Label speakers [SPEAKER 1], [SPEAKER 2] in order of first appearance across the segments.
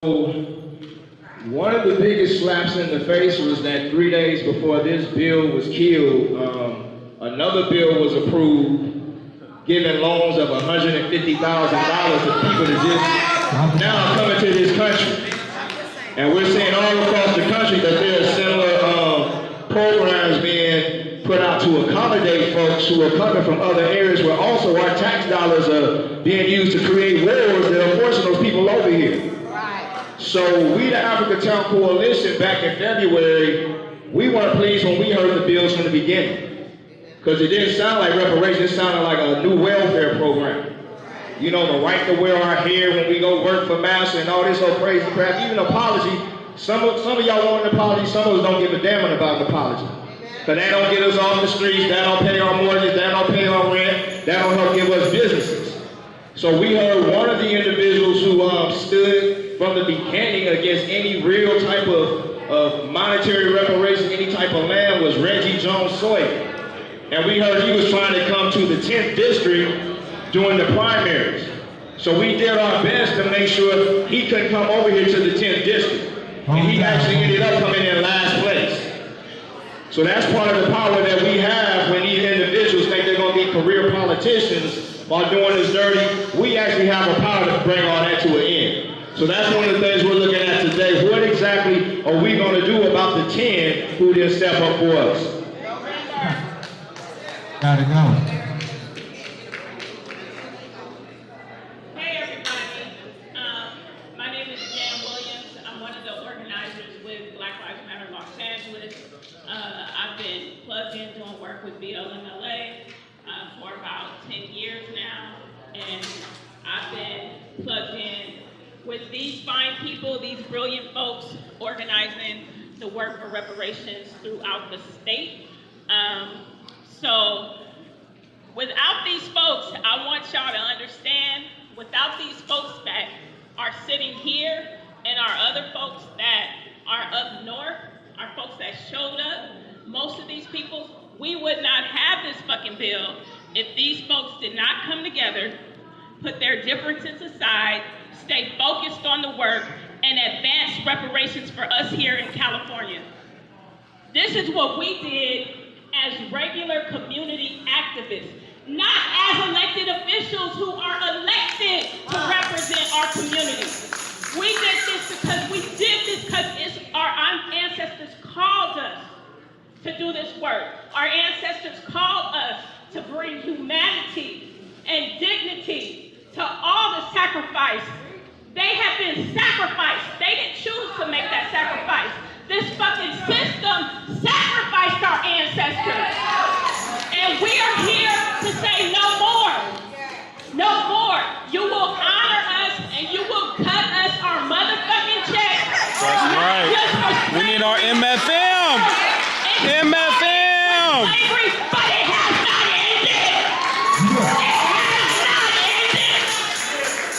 [SPEAKER 1] One of the biggest slaps in the face was that 3 days before this bill was killed, another bill was approved giving loans of $150,000 to people that just now coming to this country. And we're seeing all across the country that there are similar programs being put out to accommodate folks who are coming from other areas where also our tax dollars are being used to create wars that are forcing those people over here. So we, the African Town Coalition, back in February, we weren't pleased when we heard the bills from the beginning. Because it didn't sound like reparations, it sounded like a new welfare program. You know, the right to wear our hair when we go work for master and all this old crazy crap. Even apology, some of y'all want an apology, some of us don't give a damn about an apology. Because that don't get us off the streets, that don't pay our mortgage, that don't pay our rent, that don't help give us businesses. So we heard one of the individuals who stood from the beginning against any real type of monetary reparations, any type of land, was Reggie Jones Sawyer. And we heard he was trying to come to the 10th district during the primaries. So we did our best to make sure he couldn't come over here to the 10th district. And he actually ended up coming in last place. So that's part of the power that we have when these individuals think they're going to be career politicians while doing this dirty. We actually have a power to bring all that to an end. So that's one of the things we're looking at today. What exactly are we going to do about the 10 who didn't step up for us?
[SPEAKER 2] Gotta go.
[SPEAKER 3] Hey everybody, my name is Jan Williams. I'm one of the organizers with Black Lives Matter Los Angeles. I've been plugged in doing work with BLMLA for about 10 years now, and I've been plugged in with these fine people, these brilliant folks organizing the work for reparations throughout the state. So without these folks, I want y'all to understand, without these folks that are sitting here and our other folks that are up north, our folks that showed up, most of these people, we would not have this fucking bill if these folks did not come together, put their differences aside, stay focused on the work, and advance reparations for us here in California. This is what we did as regular community activists, not as elected officials who are elected to represent our community. We did this because our ancestors called us to do this work. Our ancestors called us to bring humanity and dignity to all the sacrifice. They have been sacrificed. They didn't choose to make that sacrifice. This fucking system sacrificed our ancestors. And we are here to say no more. No more. You will honor us and you will cut us our motherfucking check.
[SPEAKER 2] That's right. We need our MFM. MFM.
[SPEAKER 3] Slavery, but it has not ended. It has not ended.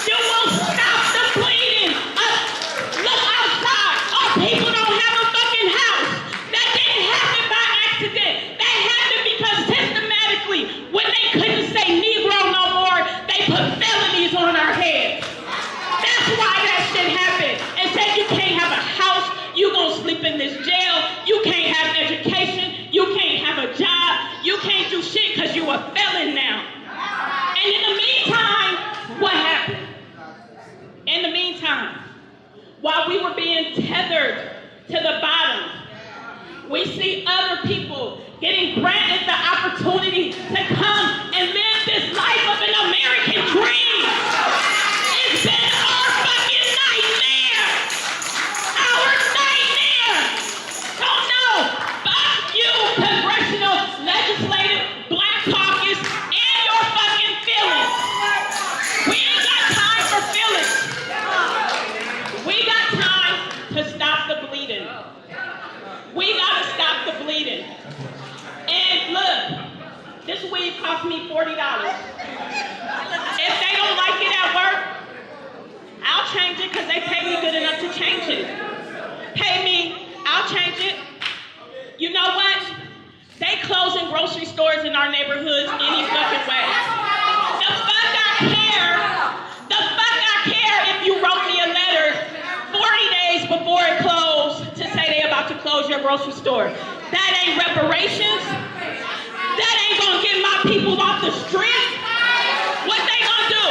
[SPEAKER 3] You will stop the bleeding. Look outside. Our people don't have a fucking house. That didn't happen by accident. That happened because systematically, when they couldn't say Negro no more, they put felonies on our heads. That's why that shit happened. And said you can't have a house, you gonna sleep in this jail, you can't have education, you can't have a job, you can't do shit because you a felon now. And in the meantime, what happened? In the meantime, while we were being tethered to the bottom, we see other people getting granted the opportunity to come and live this life of an American dream. It's been our fucking nightmare. Our nightmare. So no, fuck you, congressional, legislative, Black Caucus, and your fucking feelings. We ain't got time for feelings. We got time to stop the bleeding. We gotta stop the bleeding. And look, this weed cost me $40. If they don't like it at work, I'll change it because they pay me good enough to change it. Pay me, I'll change it. You know what? They closing grocery stores in our neighborhoods any fucking way. The fuck I care if you wrote me a letter for a grocery store. That ain't reparations. That ain't gonna get my people off the street. What they gonna do?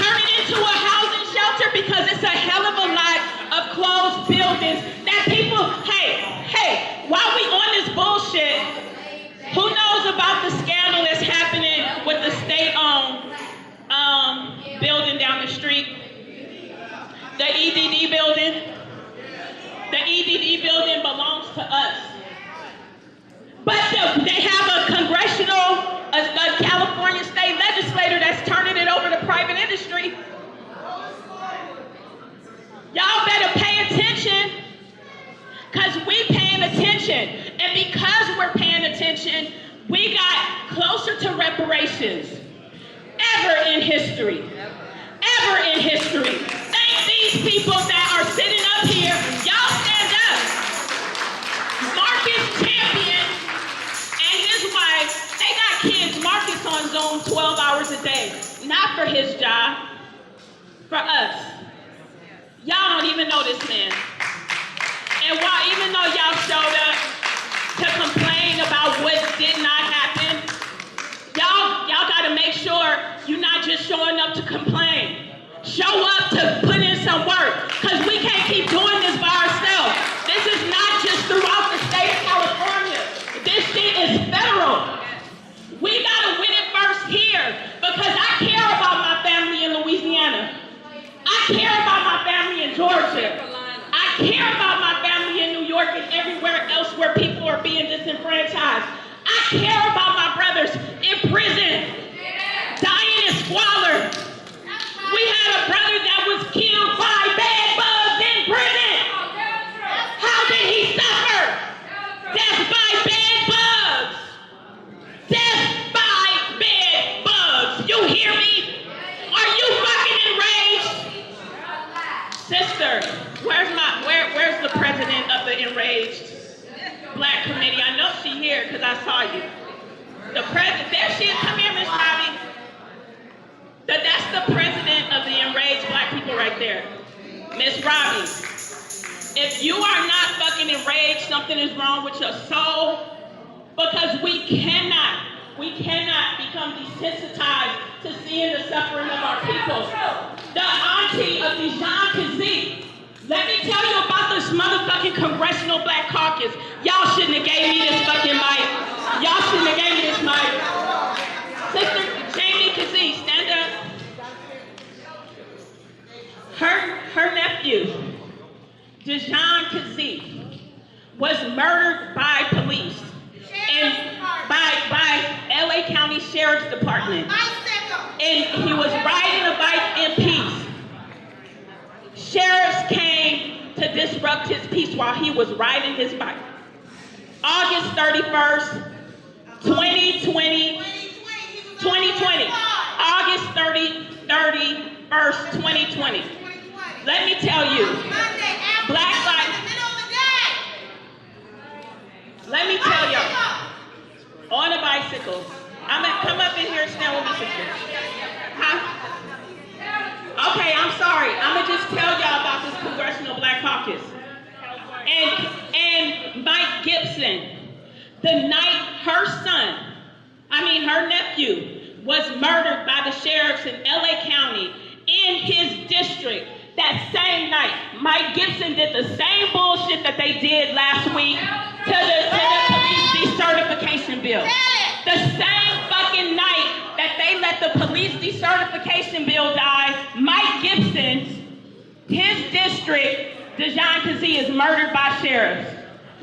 [SPEAKER 3] Turn it into a housing shelter because it's a hell of a lot of closed buildings that people, hey, while we on this bullshit, who knows about the scandal that's happening with the state-owned building down the street? The EDD building? The EDD building belongs to us. But they have a congressional, a California state legislator that's turning it over to private industry. Y'all better pay attention, because we paying attention. And because we're paying attention, we got closer to reparations ever in history. Ever in history. Thank these people that are sitting up here. Y'all stand up. Marcus Champion and his wife, they got kids. Marcus on Zoom 12 hours a day. Not for his job, for us. Y'all don't even know this man. And while even though y'all showed up to complain about what did not happen, y'all gotta make sure you're not just showing up to complain. Show up to put in some work, because we can't keep doing this by ourselves. This is not just throughout the state of California. This shit is federal. We gotta win it first here, because I care about my family in Louisiana. I care about my family in Georgia. I care about my family in New York and everywhere else where people are being disenfranchised. I care about my brothers in prison, dying in squalor. We had a brother that was killed by bed bugs in prison. How did he suffer? Death by bed bugs. Death by bed bugs. You hear me? Are you fucking enraged? Sister, where's the president of the Enraged Black Committee? I know she here because I saw you. The president, there she is. Come here, Miss Robbie. That's the president of the Enraged Black people right there. Miss Robbie. If you are not fucking enraged, something is wrong with your soul, because we cannot become desensitized to seeing the suffering of our people. The auntie of Dijon Kazee. Let me tell you about this motherfucking Congressional Black Caucus. Y'all shouldn't have gave me this fucking mic. Y'all shouldn't have gave me this mic. Sister Jamie Kazee, stand up. Her nephew, Dijon Kazee, was murdered by police and by LA County Sheriff's Department. And he was riding a bike in peace. Sheriffs came to disrupt his peace while he was riding his bike. August 31st, 2020. August 31st, 2020. Let me tell you, Black lives. Let me tell you, on a bicycle. I'm gonna come up in here and stand with me, sister. Huh? Okay, I'm sorry. I'm gonna just tell y'all about this Congressional Black Caucus. And Mike Gibson, the night her nephew was murdered by the sheriffs in LA County in his district. That same night, Mike Gibson did the same bullshit that they did last week to the police decertification bill. The same fucking night that they let the police decertification bill die, Mike Gibson, his district, Dijon Kazee, is murdered by sheriffs.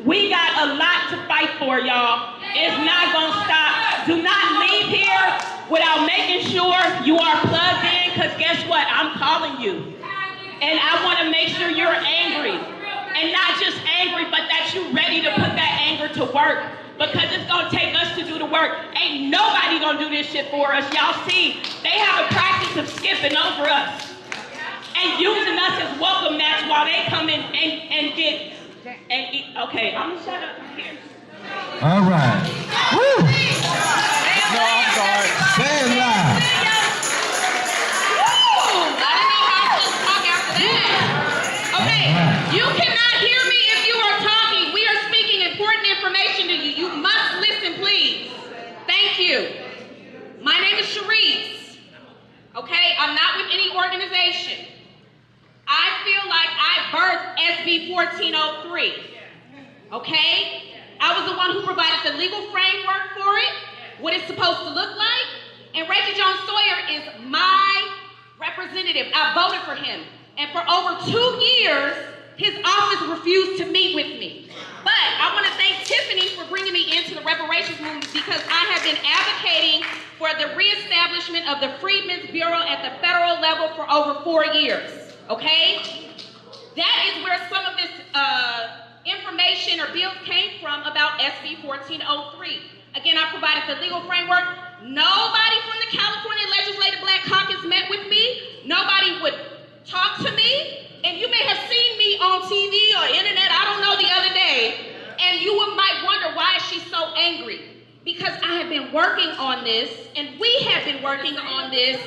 [SPEAKER 3] We got a lot to fight for, y'all. It's not gonna stop. Do not leave here without making sure you are plugged in, because guess what? I'm calling you. And I want to make sure you're angry. And not just angry, but that you're ready to put that anger to work. Because it's going to take us to do the work. Ain't nobody going to do this shit for us. Y'all see, they have a practice of skipping over us. And using us as welcome mats while they come in and get, and eat. Okay, I'm going to shut up here.
[SPEAKER 4] All right. Woo!
[SPEAKER 2] No, I'm sorry.
[SPEAKER 4] Say it loud.
[SPEAKER 3] Okay, you cannot hear me if you are talking. We are speaking SB 1403. Okay? I was the one who provided the legal framework for it, what it's supposed to look like, and Reggie Jones Sawyer is my representative. I voted for him. And for over 2 years, his office refused to meet with me. But I want to thank Tiffany for bringing me into the reparations movement because I have been advocating for the reestablishment of the Freedmen's Bureau at the federal level for over 4 years. Okay? That is where some of this information or bills came from about SB 1403. Again, I provided the legal framework. Nobody from the California Legislative Black Caucus met with me. Nobody would talk to me. And you may have seen me on TV or internet, I don't know, the other day. And you might wonder, why is she so angry? Because I have been working on this, and we have been working on this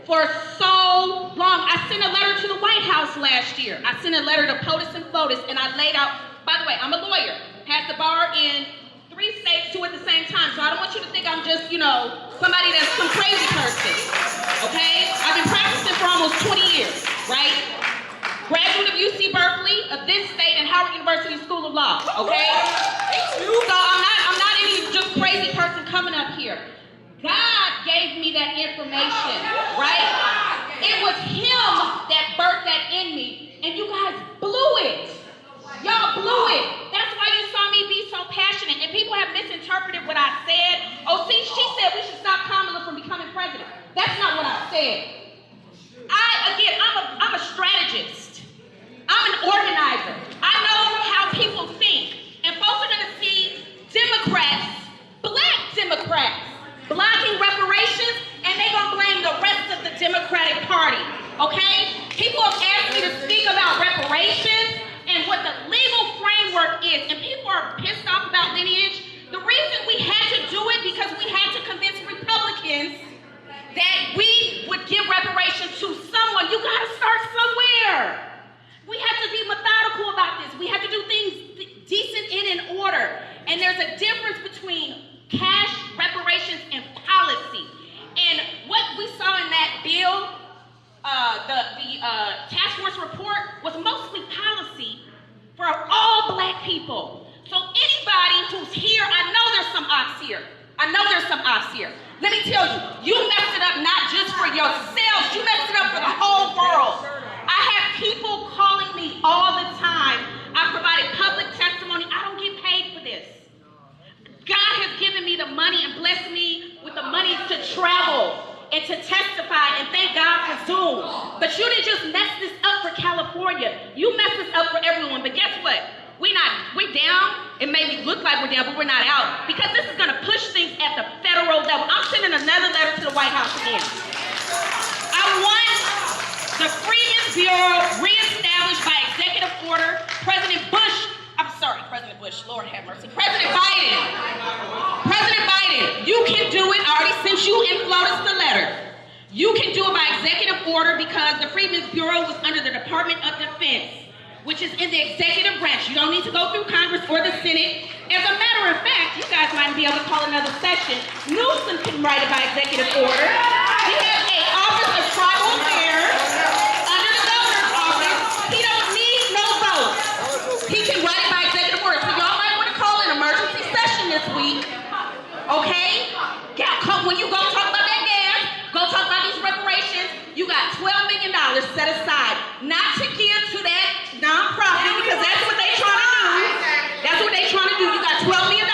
[SPEAKER 3] for so long. I sent a letter to the White House last year. I sent a letter to POTUS and FOTUS, and I laid out, by the way, I'm a lawyer, had the bar in 3 states, 2 at the same time, so I don't want you to think I'm just, somebody that's some crazy person, okay? I've been practicing for almost 20 years, right? Graduate of UC Berkeley, of this state, and Howard University School of Law, okay? So I'm not any just crazy person coming up here. God gave me that information, right? It was him that birthed that in me, and you guys blew it. Y'all blew it. That's why you saw me be so passionate, and people have misinterpreted what I said. Oh, see, she said we should stop Kamala from becoming president. That's not what I said. I'm a strategist. I'm an organizer. I know how people think. And folks are going to see Democrats, black Democrats, blocking reparations, and they're going to blame the rest of the Democratic Party. Okay? People have asked me to speak about reparations and what the legal framework is. And people are pissed off about lineage. The reason we had to do it because we had to convince Republicans that we would give reparations to someone. You got to start somewhere. We have to be methodical about this. We have to do things decent and in order. And there's a difference between cash reparations and policy. And what we saw in that bill, the task force report, was mostly policy for all black people. So anybody who's here, I know there's some ops here. Let me tell you, you messed it up not just for yourselves, you messed it up for the whole world. I have people calling me all the time. I provided public testimony. I don't get paid for this. God has given me the money and blessed me with the money to travel and to testify, and thank God for Zoom. But you didn't just mess this up for California. You messed this up for everyone. But guess what? We're down. It may look like we're down, but we're not out. Because this is going to push things at the federal level. I'm sending another letter to the White House again. I want the Freedmen's Bureau reestablished by executive order. President Bush, Lord have mercy. President Biden, you can do it. I already sent you and Flotus the letter. You can do it by executive order because the Freedmen's Bureau was under the Department of Defense, which is in the executive branch. You don't need to go through Congress or the Senate. As a matter of fact, you guys might be able to call another session. Newsom can write it by executive order. He has an Office of Tribal Affairs under the governor's office. He don't need no vote. He can write it by executive order. So y'all might want to call an emergency session this week. Okay? When you go talk about that gas, go talk about these reparations, you got $12 million set aside. Not to give to that nonprofit because that's what they're trying to do. That's what they're trying to do. You got $12 million.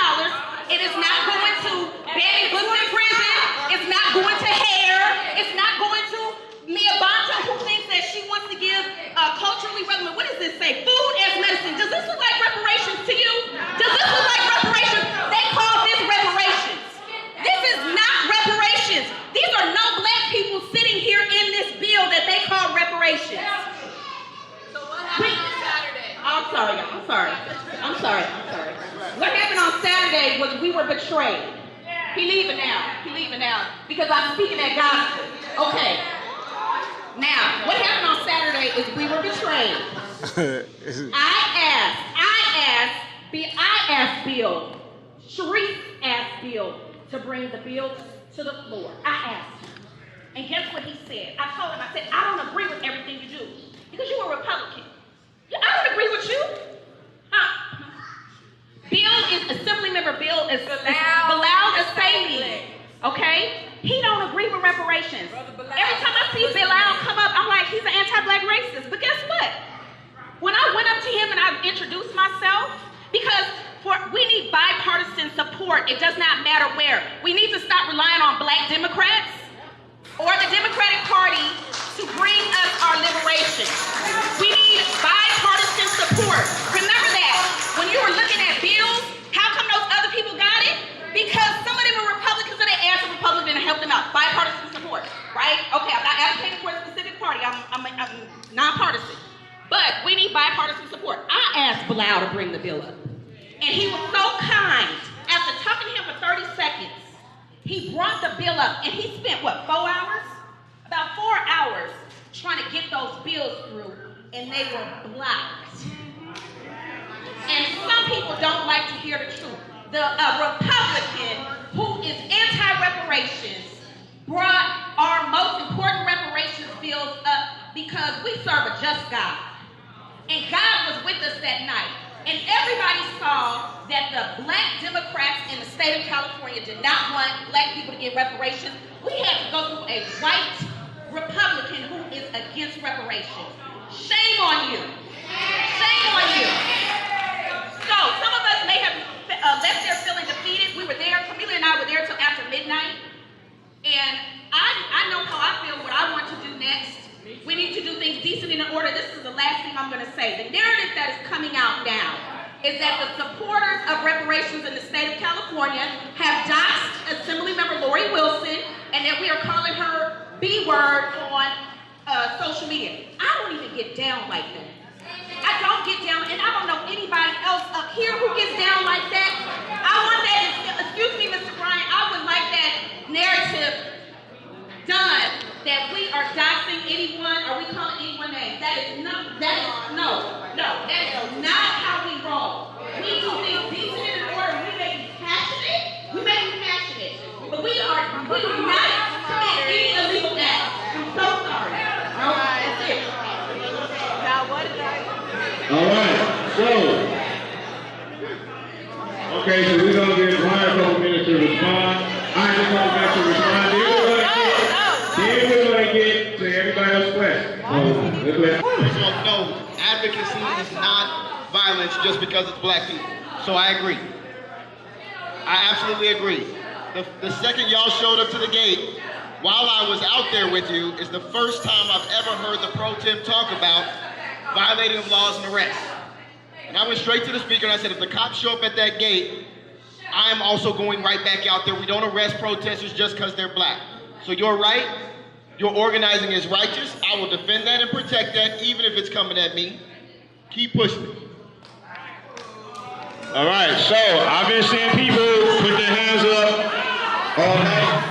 [SPEAKER 3] It is not going to Betty Books in prison. It's not going to hair. It's not going to Mia Bonta, who thinks that she wants to give culturally relevant, what does this say? Food as medicine. Does this look like reparations to you? Does this look like reparations? They call this reparations. This is not reparations. These are no black people sitting here in this bill that they call reparations.
[SPEAKER 5] So what happened on Saturday?
[SPEAKER 3] I'm sorry. What happened on Saturday was we were betrayed. He leaving now because I'm speaking that gospel. Okay. Now, what happened on Saturday is we were betrayed. I asked Bill, Sharice asked Bill to bring the bill to the floor. I asked him. And guess what he said? I told him, I said, I don't agree with everything you do because you're a Republican. I don't agree with you. but we need bipartisan support. I asked Blau to bring the bill up, and he was so kind. After talking to him for 30 seconds, he brought the bill up, and he spent, what, 4 hours? About 4 hours trying to get those bills through, and they were blocked. And some people don't like to hear the truth. The Republican who is anti-reparations brought our most important reparations bills up because we serve a just God. And God was with us that night. And everybody saw that the black Democrats in the state of California did not want black people to get reparations. We had to go through a white Republican who is against reparations. Shame on you. Shame on you. So some of us may have left there feeling defeated. We were there, Camila and I were there till after midnight. And I know how I feel, what I want to do next. We need to do things decent and in order. This is the last thing I'm going to say. The narrative that is coming out now is that the supporters of reparations in the state of California have doxed Assembly Member Lori Wilson, and that we are calling her B-word on social media. I don't even get down like that. I don't get down, and I don't know anybody else up here who gets down like that. I want that, excuse me, Mr. Bryant, I would like that narrative done, that we are doxing anyone, or we calling anyone names. That is not how we roll. We do things decent and in order. We may be passionate, but we do not commit any illegal acts. I'm so sorry. That's it.
[SPEAKER 5] Now what is that?
[SPEAKER 1] All right, okay, so we're going to give Bryant a couple minutes to respond. I just want to respond. Then we're going to get to everybody else's questions.
[SPEAKER 6] No, advocacy is not violence just because it's black people. So I agree. I absolutely agree. The second y'all showed up to the gate, while I was out there with you, is the first time I've ever heard the pro tem talk about violating of laws and arrests. And I went straight to the speaker and I said, if the cops show up at that gate, I am also going right back out there. We don't arrest protesters just because they're black. So you're right. Your organizing is righteous. I will defend that and protect that, even if it's coming at me. Keep pushing it.
[SPEAKER 1] All right, so I've been seeing people put their hands up all night.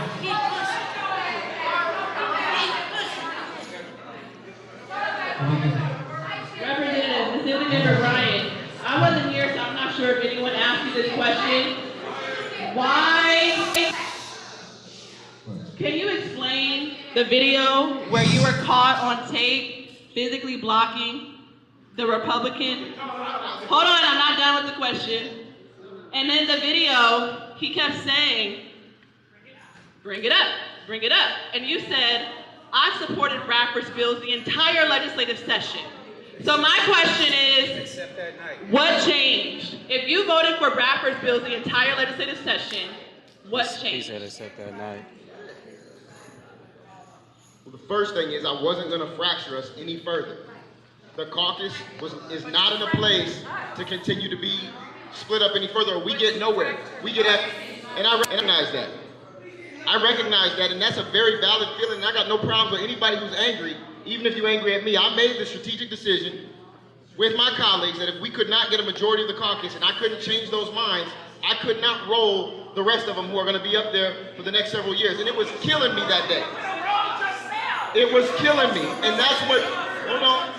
[SPEAKER 7] Representative, Assembly Member Bryant, I wasn't here, so I'm not sure if anyone asked you this question. Why? Can you explain the video where you were caught on tape physically blocking the Republican? Hold on, I'm not done with the question. And then the video, he kept saying, bring it up, bring it up. And you said, I supported Bradford's bills the entire legislative session. So my question is, what changed? If you voted for Bradford's bills the entire legislative session, what changed?
[SPEAKER 2] He said except that night.
[SPEAKER 6] Well, the first thing is I wasn't going to fracture us any further. The caucus is not in a place to continue to be split up any further, or we get nowhere. We get at, and I recognize that. I recognize that, and that's a very valid feeling, and I got no problems with anybody who's angry, even if you're angry at me. I made the strategic decision with my colleagues that if we could not get a majority of the caucus, and I couldn't change those minds, I could not roll the rest of them who are going to be up there for the next several years. And it was killing me that day. It was killing me, and that's what, hold on.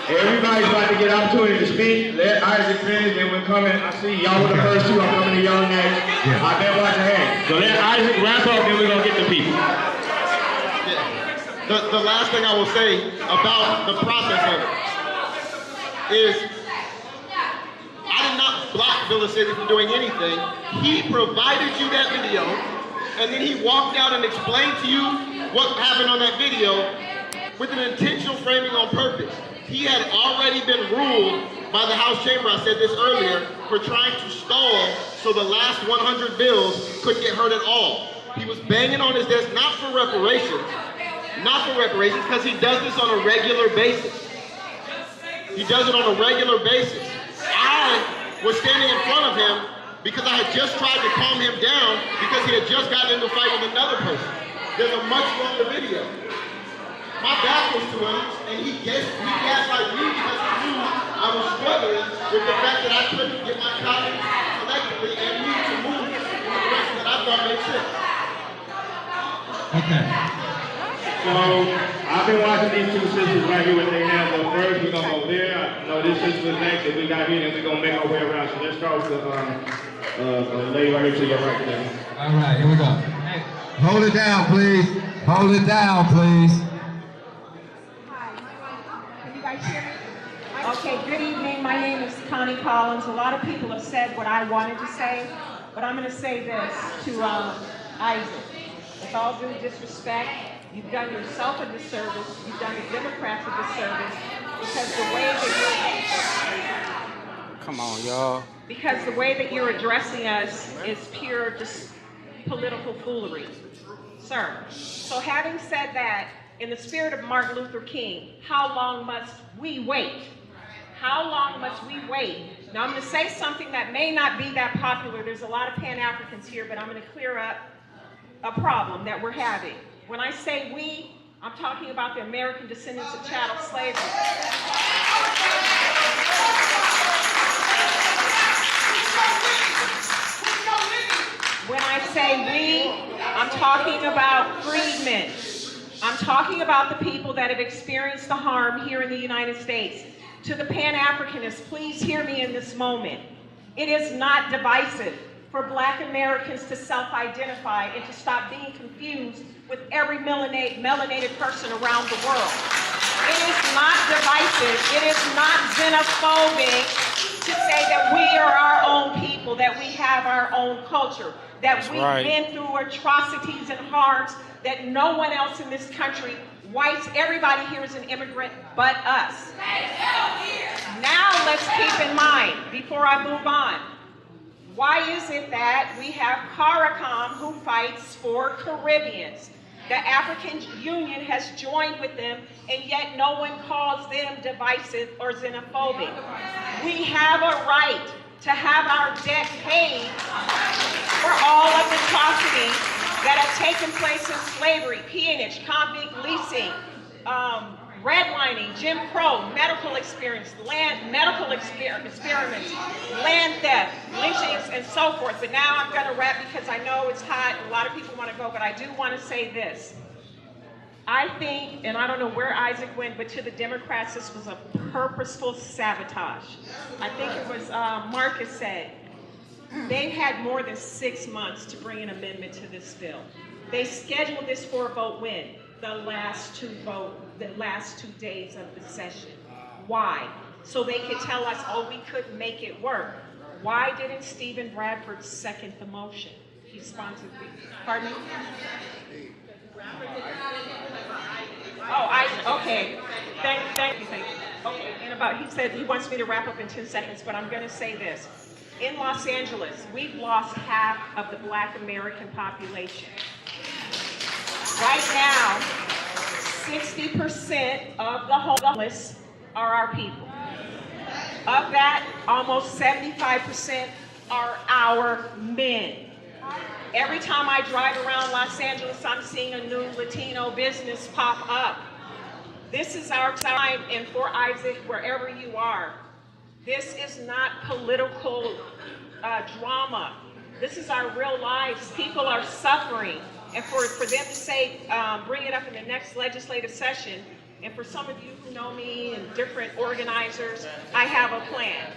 [SPEAKER 1] Everybody's about to get opportunity to speak. Let Isaac finish, then we're coming. I see y'all were the first two. I'm coming to y'all next. Yeah. I've been watching hands. So let Isaac wrap up, then we're going to get the people.
[SPEAKER 6] Yeah. The last thing I will say about the process of it is I did not block Bill City from doing anything. He provided you that video, and then he walked out and explained to you what happened on that video with an intentional framing on purpose. He had already been ruled by the House chamber, I said this earlier, for trying to stall so the last 100 bills couldn't get heard at all. He was banging on his desk, not for reparations, because he does this on a regular basis. He does it on a regular basis. I was standing in front of him because I had just tried to calm him down because he had just gotten into a fight with another person. There's a much longer video. My back was to him, and he gaslighted me because he knew I was struggling with the fact that I couldn't get my colleagues collectively and me to move in the direction that I thought made sense.
[SPEAKER 4] Okay.
[SPEAKER 1] So, I've been watching these two sisters right here with their hands up first. We're gonna go there. I know this sister was next, and we got here, and we're gonna make our way around. So let's start with the lady right here to your right there.
[SPEAKER 4] All right, here we go. Hold it down, please. Hold it down, please.
[SPEAKER 8] Can you guys hear me? Okay, good evening. My name is Connie Collins. A lot of people have said what I wanted to say, but I'm going to say this to Isaac. With all due disrespect, you've done yourself a disservice. You've done the Democrats a disservice because the way that
[SPEAKER 2] Come on, y'all.
[SPEAKER 8] because the way that you're addressing us is pure just political foolery, sir. So having said that, in the spirit of Martin Luther King, how long must we wait? How long must we wait? Now I'm going to say something that may not be that popular. There's a lot of Pan-Africans here, but I'm going to clear up a problem that we're having. When I say we, I'm talking about the American descendants of chattel slavery. When I say we, I'm talking about freedmen. I'm talking about the people that have experienced the harm here in the United States. To the Pan-Africanists, please hear me in this moment. It is not divisive for Black Americans to self-identify and to stop being confused with every melanated person around the world. It is not divisive. It is not xenophobic to say that we are our own people, that we have our own culture, that we've been through atrocities and harms that no one else in this country, whites, everybody here is an immigrant but us. Now let's keep in mind, before I move on, why is it that we have CARICOM who fights for Caribbeans? The African Union has joined with them, and yet no one calls them divisive or xenophobic. We have a right to have our debt paid for all of the atrocities that have taken place in slavery, peonage, convict leasing, redlining, Jim Crow, medical experiments, land theft, lynchings, and so forth. But now I'm going to wrap because I know it's hot and a lot of people want to go, but I do want to say this. I think, and I don't know where Isaac went, but to the Democrats, this was a purposeful sabotage. I think it was Marcus said, they've had more than 6 months to bring an amendment to this bill. They scheduled this for a vote when? The last two days of the session. Why? So they could tell us, oh, we couldn't make it work. Why didn't Stephen Bradford second the motion? He sponsored the, pardon me? Oh, okay. Thank you. Okay, he said he wants me to wrap up in 10 seconds, but I'm gonna say this. In Los Angeles, we've lost half of the Black American population. Right now, 60% of the homeless are our people. Of that, almost 75% are our men. Every time I drive around Los Angeles, I'm seeing a new Latino business pop up. This is our time, and for Isaac, wherever you are, this is not political drama. This is our real lives. People are suffering. And for them to say, bring it up in the next legislative session, and for some of you who know me and different organizers, I have a plan.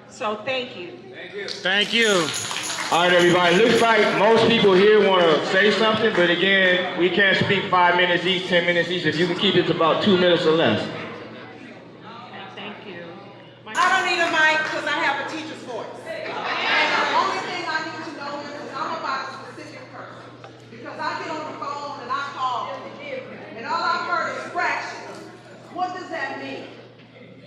[SPEAKER 8] So thank you.
[SPEAKER 2] Thank you.
[SPEAKER 1] All right, everybody. Looks like most people here want to say something, but again, we can't speak 5 minutes each, 10 minutes each. If you can keep it to about 2 minutes or less.
[SPEAKER 8] Thank you.
[SPEAKER 9] I don't need a mic because I have a teacher's voice. And the only thing I need to know is I'm about a specific person. Because I get on the phone and I call, and all I've heard is fractions. What does that mean?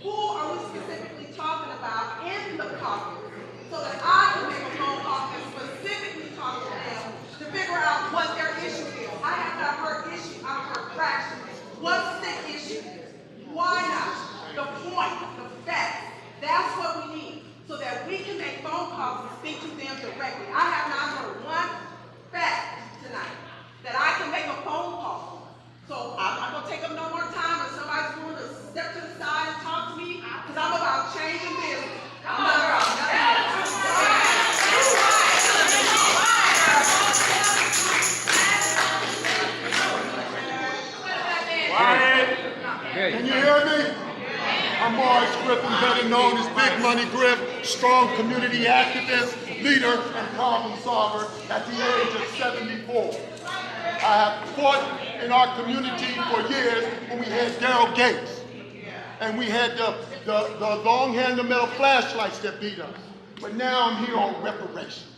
[SPEAKER 9] Who are we specifically talking about in the caucus so that I can make a phone call and specifically talk to them to figure out what their issue is? I have not heard issue, I've heard fractions. What's the issue? Why not? The point, the facts. That's what we need. so that we can make phone calls and speak to them directly. I have not heard one fact tonight that I can make a phone call. So I'm not gonna take up no more time if somebody's going to step to the side and talk to me, because I'm about changing business. I'm not about
[SPEAKER 10] Can you hear me? I'm Marc Griffin, better known as Big Money Griff, strong community activist, leader, and problem solver at the age of 74. I have fought in our community for years when we had Daryl Gates, and we had the long-handled metal flashlights that beat us. But now I'm here on reparations.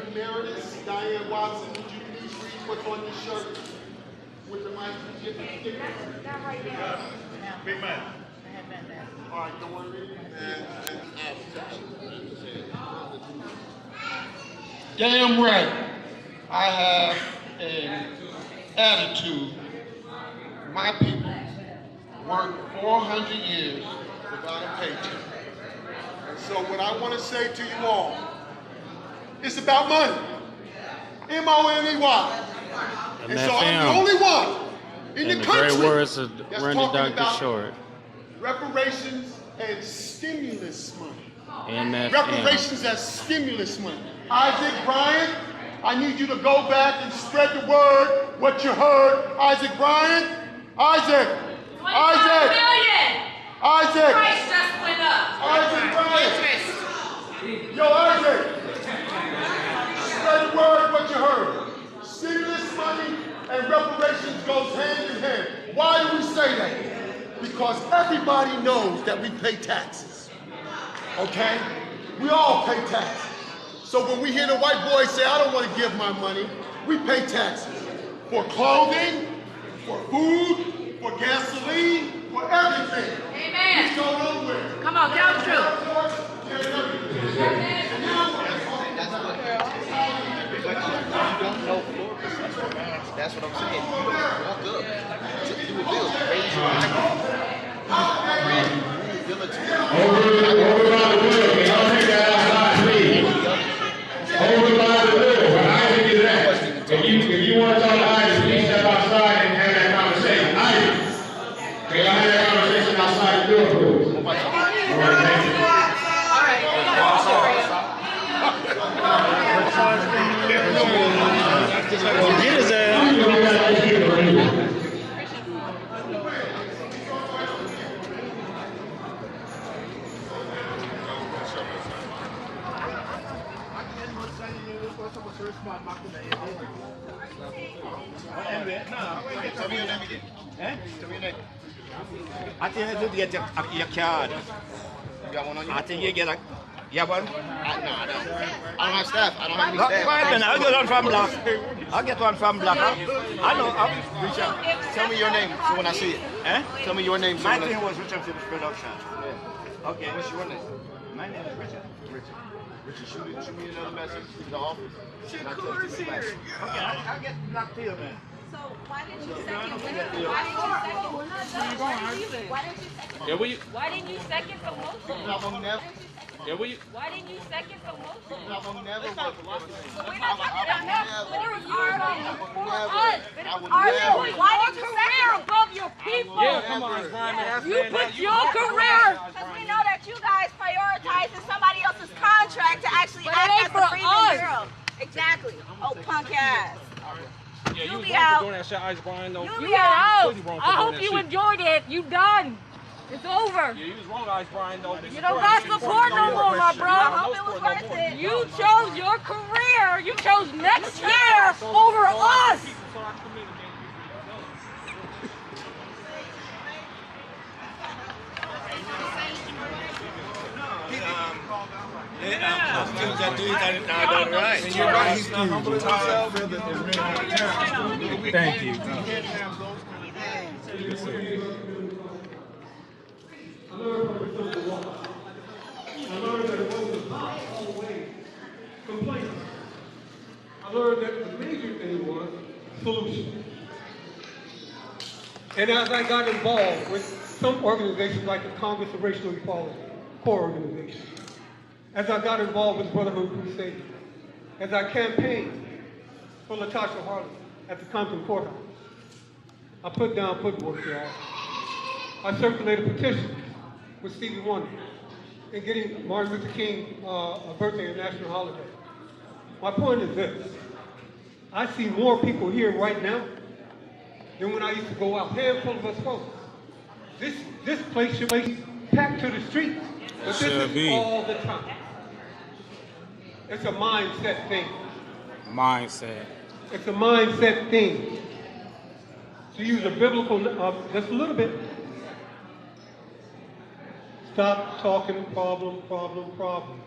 [SPEAKER 10] Emeritus Diane Watson, would you please read what's on this shirt? With the mic,
[SPEAKER 5] Not right now.
[SPEAKER 10] Big man. All right, don't want to read it? Damn right. I have an attitude. My people worked 400 years without a paycheck. And so what I want to say to you all, it's about money. M-O-N-E-Y. And so I'm the only one in the country
[SPEAKER 2] great words of
[SPEAKER 10] that's
[SPEAKER 2] Randy
[SPEAKER 10] talking
[SPEAKER 2] Dr.
[SPEAKER 10] about
[SPEAKER 2] Short.
[SPEAKER 10] reparations and stimulus money.
[SPEAKER 2] NFM.
[SPEAKER 10] Reparations as stimulus money. Isaac Bryant, I need you to go back and spread the word, what you heard. Isaac Bryant, Isaac, Isaac, Isaac,
[SPEAKER 5] Price just went up.
[SPEAKER 10] Isaac Bryant. Yo, Isaac, spread the word, what you heard. Stimulus money and reparations goes hand in hand. Why do we say that? Because everybody knows that we pay taxes, okay? We all pay taxes. So when we hear the white boy say, I don't want to give my money, we pay taxes for clothing, for food, for gasoline, for everything.
[SPEAKER 5] Amen.
[SPEAKER 10] We go nowhere.
[SPEAKER 5] Come on, tell the truth.
[SPEAKER 6] That's what I'm saying. You don't walk up to do a bill, raise your microphone.
[SPEAKER 1] Over by the wheel, can y'all take that outside, please? Over by the wheel, when Isaac is at. If you want to talk to Isaac, please step outside and have that conversation. Isaac, can y'all have that conversation outside the door, please? All right, thank you.
[SPEAKER 2] Get his ass.
[SPEAKER 6] Tell me your name again. Tell me your name.
[SPEAKER 11] I think you get your card.
[SPEAKER 6] You got one on you?
[SPEAKER 11] I think you get a. You have one?
[SPEAKER 6] No, I don't. I don't have staff. I don't have any
[SPEAKER 11] Well,
[SPEAKER 6] staff.
[SPEAKER 11] then I'll get one from Black. I'll get one from Black. I know.
[SPEAKER 6] Richard, tell me your name so when I see it.
[SPEAKER 11] Eh?
[SPEAKER 6] Tell me your name so
[SPEAKER 11] My
[SPEAKER 6] when I see
[SPEAKER 11] thing
[SPEAKER 6] it.
[SPEAKER 11] was Richard Phillips Production. Okay.
[SPEAKER 6] What's your name?
[SPEAKER 11] My name is Richard.
[SPEAKER 6] Richard, shoot me another message to the office. And I'll tell you to me back.
[SPEAKER 11] Okay, I'll get Black to you, man.
[SPEAKER 5] So why didn't you second? Why didn't you second?
[SPEAKER 2] Yeah, we.
[SPEAKER 5] Why didn't you second the motion?
[SPEAKER 6] I will never.
[SPEAKER 2] Yeah, we.
[SPEAKER 5] Why didn't you second the motion?
[SPEAKER 6] I will never work for us.
[SPEAKER 5] We're not talking about that. For us.
[SPEAKER 6] I will
[SPEAKER 5] Why
[SPEAKER 6] never.
[SPEAKER 5] did you career above your people?
[SPEAKER 2] Yeah, come on, Brian.
[SPEAKER 5] You put your career. Because we know that you guys prioritize somebody else's contract to actually act as the Freedmen Bureau. Exactly. Oh, punk ass.
[SPEAKER 2] Yeah, you
[SPEAKER 5] You'll
[SPEAKER 2] was
[SPEAKER 5] be
[SPEAKER 2] wrong
[SPEAKER 5] out.
[SPEAKER 2] for doing that shit, Ice Brian. Though.
[SPEAKER 5] You'll be out.
[SPEAKER 12] I hope you enjoyed it. You done. It's over.
[SPEAKER 2] Yeah, you was wrong, Ice Brian. Though.
[SPEAKER 12] You don't got support no more, my bro.
[SPEAKER 5] I hope it was worth it.
[SPEAKER 12] You chose your career. You chose next year over us.
[SPEAKER 2] Thank you.
[SPEAKER 13] I learned that it was not always complaints. I learned that the major thing was solutions. And as I got involved with some organizations like the Congress of Racial Equality, core organization, as I got involved with Brotherhood Crusade, as I campaigned for Latasha Harley at the Compton Courthouse, I put down footwork there. I circulated petitions with Stevie Wonder in getting Martin Luther King a birthday and national holiday. My point is this: I see more people here right now than when I used to go out. Handful of us folks. This place should be packed to the streets, but this is all the time. It's a mindset thing.
[SPEAKER 2] Mindset.
[SPEAKER 13] It's a mindset thing. To use a biblical, just a little bit. Stop talking problem, problem, problem.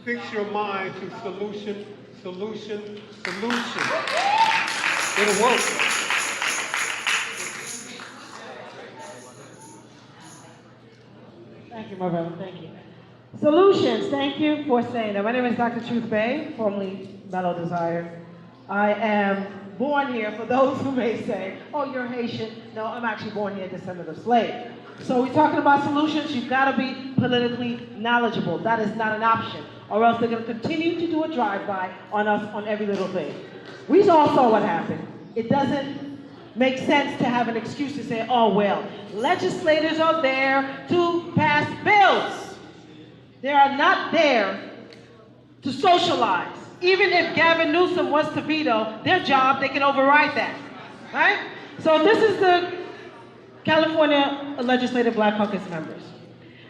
[SPEAKER 13] Fix your mind to solution, solution, solution. It'll work.
[SPEAKER 14] Thank you, my brother. Thank you. Solutions. Thank you for saying that. My name is Dr. Truth Bay, formerly Mellow Desire. I am born here, for those who may say, oh, you're Haitian. No, I'm actually born here, descendant of slave. So we're talking about solutions. You've got to be politically knowledgeable. That is not an option, or else they're going to continue to do a drive-by on us on every little thing. We all saw what happened. It doesn't make sense to have an excuse to say, oh, well, legislators are there to pass bills. They are not there to socialize. Even if Gavin Newsom wants to veto their job, they can override that, right? So this is the California Legislative Black Caucus members.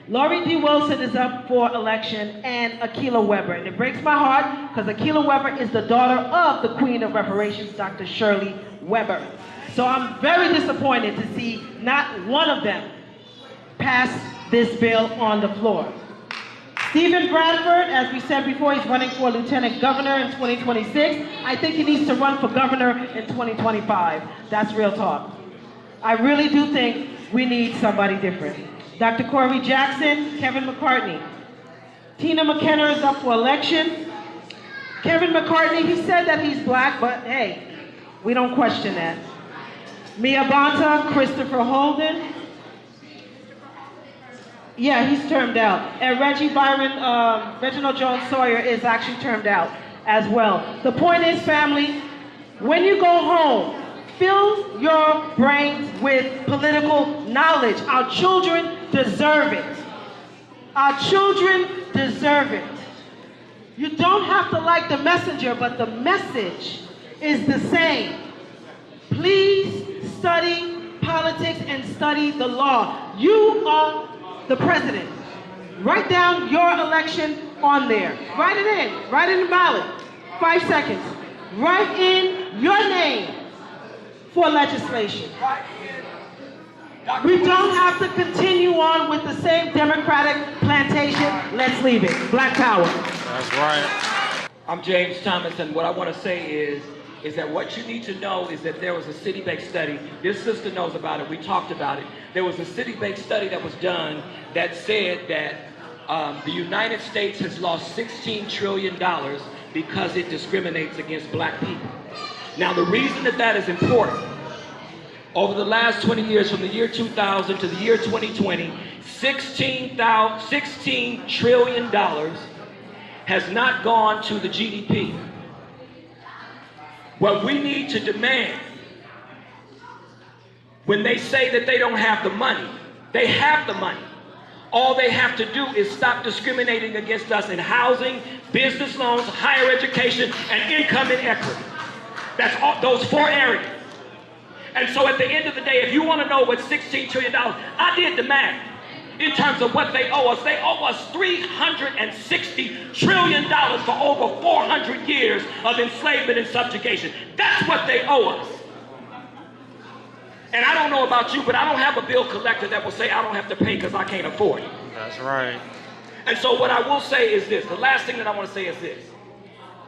[SPEAKER 14] Laurie D. Wilson is up for election, and Akilah Weber. And it breaks my heart because Akilah Weber is the daughter of the Queen of Reparations, Dr. Shirley Weber. So I'm very disappointed to see not one of them pass this bill on the floor. Stephen Bradford, as we said before, he's running for lieutenant governor in 2026. I think he needs to run for governor in 2025. That's real talk. I really do think we need somebody different. Dr. Corey Jackson, Kevin McCartney. Tina McKenna is up for election. Kevin McCartney, he said that he's black, but hey, we don't question that. Mia Bonta, Christopher Holden. Yeah, he's termed out. And Reginald Jones Sawyer is actually termed out as well. The point is, family, when you go home, fill your brains with political knowledge. Our children deserve it. Our children deserve it. You don't have to like the messenger, but the message is the same. Please study politics and study the law. You are the president. Write down your election on there. Write it in. Write in the ballot. 5 seconds. Write in your name for legislation. We don't have to continue on with the same Democratic plantation. Let's leave it. Black power.
[SPEAKER 2] That's right.
[SPEAKER 15] I'm James Thomas, and what I want to say is that what you need to know is that there was a city-based study. This sister knows about it. We talked about it. There was a city-based study that was done that said that the United States has lost $16 trillion because it discriminates against black people. Now, the reason that that is important, over the last 20 years, from the year 2000 to the year 2020, $16 trillion has not gone to the GDP. What we need to demand, when they say that they don't have the money, they have the money. All they have to do is stop discriminating against us in housing, business loans, higher education, and income inequity. That's all, those 4 areas. And so at the end of the day, if you want to know what $16 trillion, I did the math. In terms of what they owe us $360 trillion for over 400 years of enslavement and subjugation. That's what they owe us. And I don't know about you, but I don't have a bill collector that will say I don't have to pay because I can't afford it.
[SPEAKER 2] That's right.
[SPEAKER 15] And so what I will say is this. The last thing that I want to say is this.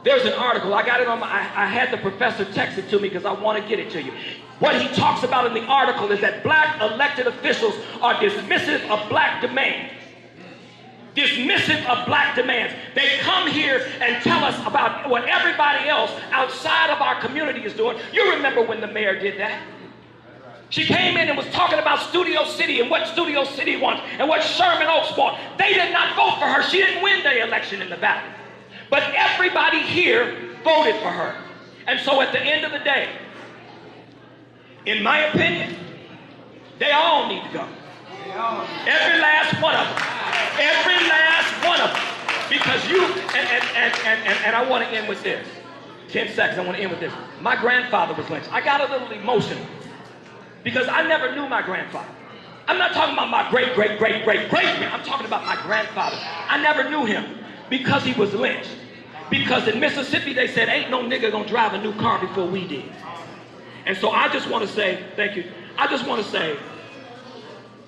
[SPEAKER 15] There's an article. I got it on I had the professor text it to me because I want to get it to you. What he talks about in the article is that black elected officials are dismissive of black demands. Dismissive of black demands. They come here and tell us about what everybody else outside of our community is doing. You remember when the mayor did that? She came in and was talking about Studio City and what Studio City wants and what Sherman Oaks wants. They did not vote for her. She didn't win the election in the valley. But everybody here voted for her. And so at the end of the day, in my opinion, they all need to go. Every last one of them. Every last one of them. Because you, and I want to end with this. 10 seconds, I want to end with this. My grandfather was lynched. I got a little emotional because I never knew my grandfather. I'm not talking about my great, great, great, great, great. I'm talking about my grandfather. I never knew him because he was lynched. Because in Mississippi, they said, ain't no nigga gonna drive a new car before we did. And so I just want to say, thank you. I just want to say,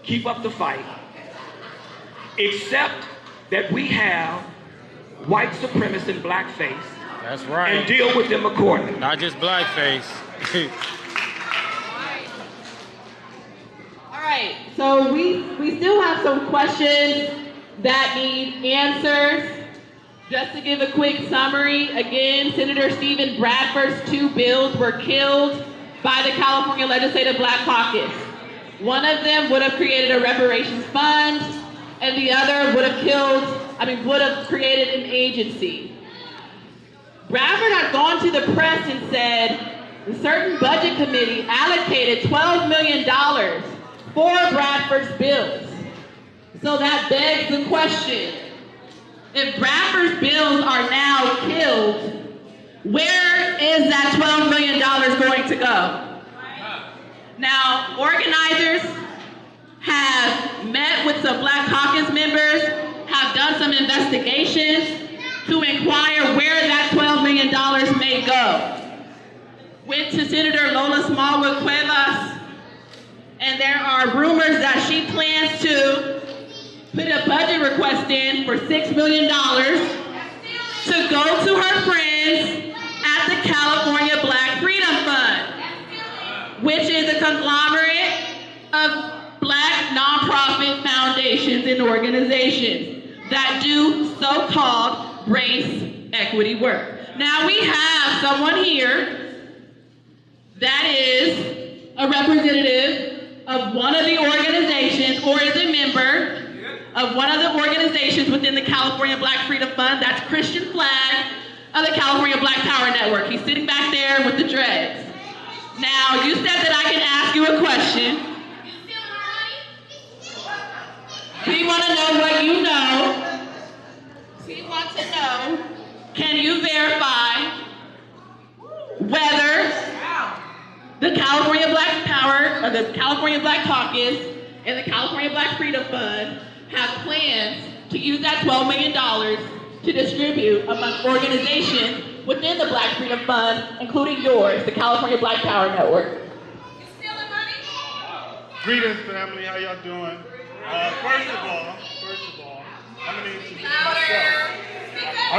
[SPEAKER 15] keep up the fight. Accept that we have white supremacists in blackface.
[SPEAKER 2] That's right.
[SPEAKER 15] And deal with them accordingly.
[SPEAKER 2] Not just blackface.
[SPEAKER 7] All right, so we still have some questions that need answers. Just to give a quick summary, again, Senator Stephen Bradford's 2 bills were killed by the California Legislative Black Caucus. One of them would have created a reparations fund, and the other would have created an agency. Bradford had gone to the press and said the certain budget committee allocated $12 million for Bradford's bills. So that begs the question, if Bradford's bills are now killed, where is that $12 million going to go? Now, organizers have met with some Black Caucus members, have done some investigations to inquire where that $12 million may go. Went to Senator Lola Smallwood Cuevas, and there are rumors that she plans to put a budget request in for $6 million to go to her friends at the California Black Freedom Fund, which is a conglomerate of Black nonprofit foundations and organizations that do so-called race equity work. Now we have someone here that is a representative of one of the organizations or is a member of one of the organizations within the California Black Freedom Fund. That's Christian Flag of the California Black Power Network. He's sitting back there with the dreads. Now, you said that I can ask you a question. We want to know what you know. We want to know, can you verify whether the California Black Power, or the California Black Caucus, and the California Black Freedom Fund have plans to use that $12 million to distribute among organizations within the Black Freedom Fund, including yours, the California Black Power Network?
[SPEAKER 10] Greetings, family. How y'all doing? First of all, I'm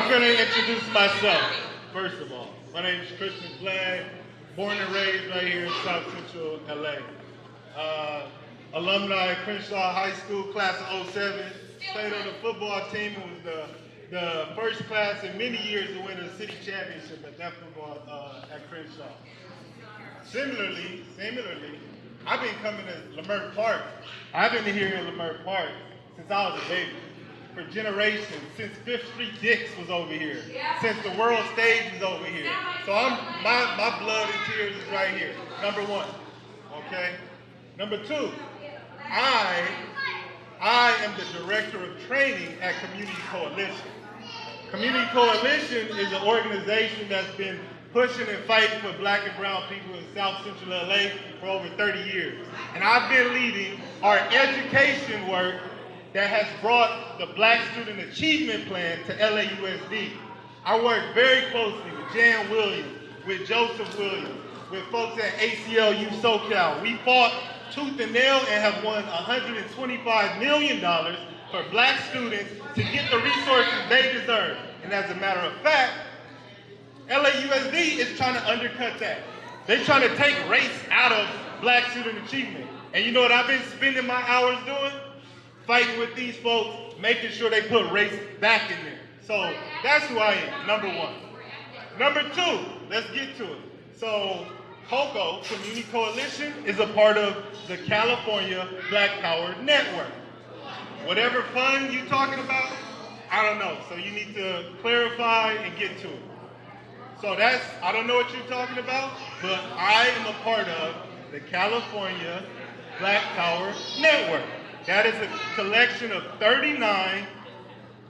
[SPEAKER 10] going to introduce myself. First of all, my name is Christian Flag, born and raised right here in South Central LA. Alumni at Crenshaw High School, class of 07. Played on the football team and was the first class in many years to win a city championship at that football at Crenshaw. Similarly, I've been coming to Leimert Park. I've been here in Leimert Park since I was a baby. For generations, since 5th Street Dix was over here, since the World Stage was over here. So my blood and tears is right here, number one, okay? Number two, I am the director of training at Community Coalition. Community Coalition is an organization that's been pushing and fighting for Black and brown people in South Central LA for over 30 years. And I've been leading our education work that has brought the Black Student Achievement Plan to LAUSD. I work very closely with Jan Williams, with Joseph Williams, with folks at ACLU SoCal. We fought tooth and nail and have won $125 million for Black students to get the resources they deserve. And as a matter of fact, LAUSD is trying to undercut that. They're trying to take race out of Black student achievement. And you know what I've been spending my hours doing? Fighting with these folks, making sure they put race back in there. So that's who I am, number one. Number two, let's get to it. So COCO, Community Coalition, is a part of the California Black Power Network. Whatever fund you're talking about, I don't know. So you need to clarify and get to it. So I don't know what you're talking about, but I am a part of the California Black Power Network. That is a collection of 39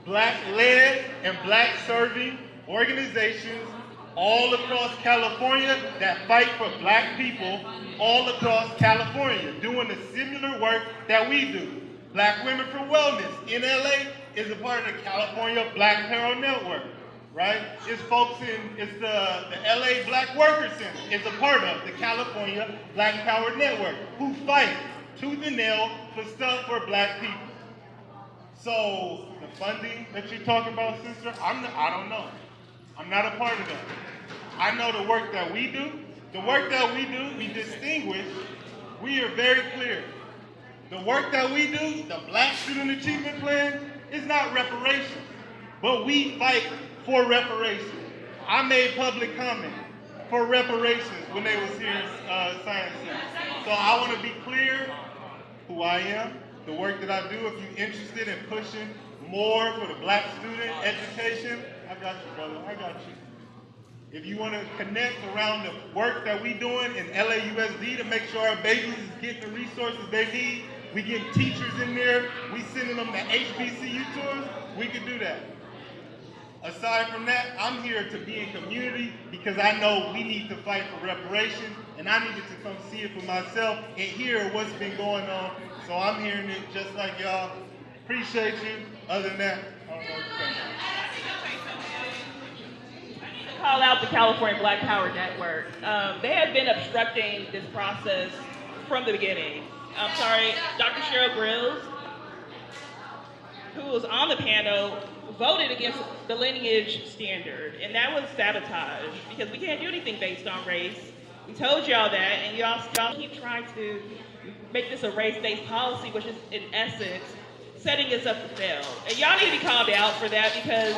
[SPEAKER 10] Black-led and Black-serving organizations all across California that fight for Black people all across California, doing the similar work that we do. Black Women for Wellness in LA is a part of the California Black Power Network, right? It's the LA Black Worker Center is a part of the California Black Power Network, who fight tooth and nail for stuff for Black people. So the funding that you're talking about, sister, I don't know. I'm not a part of that. I know the work that we do. The work that we do, we distinguish. We are very clear. The work that we do, the Black Student Achievement Plan, is not reparations, but we fight for reparations. I made public comment for reparations when they was here in Science Center. So I want to be clear who I am, the work that I do. If you're interested in pushing more for the Black student education, I got you, brother, I got you. If you want to connect around the work that we doing in LAUSD to make sure our babies is getting the resources they need, we get teachers in there, we sending them to HBCU tours, we can do that. Aside from that, I'm here to be in community because I know we need to fight for reparations, and I needed to come see it for myself and hear what's been going on. So I'm hearing it just like y'all. Appreciate you. Other than that, I don't know what to say.
[SPEAKER 7] Call out the California Black Power Network. They have been obstructing this process from the beginning. I'm sorry, Dr. Cheryl Grills, who was on the panel, voted against the lineage standard, and that was sabotage because we can't do anything based on race. We told y'all that, and y'all keep trying to make this a race-based policy, which is in essence setting us up to fail. And y'all need to be called out for that because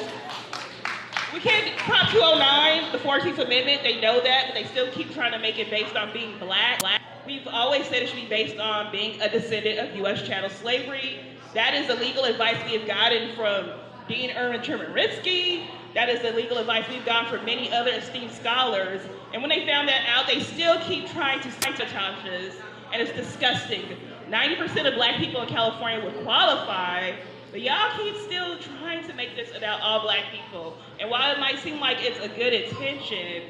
[SPEAKER 7] we can't, Prop 209, the 14th Amendment, they know that, but they still keep trying to make it based on being Black. We've always said it should be based on being a descendant of U.S. chattel slavery. That is the legal advice we have gotten from Dean Erwin Chemerinsky. That is the legal advice we've gotten from many other esteemed scholars. And when they found that out, they still keep trying to sabotage us, and it's disgusting. 90% of Black people in California would qualify, but y'all keep still trying to make this about all Black people. And while it might seem like it's a good intention,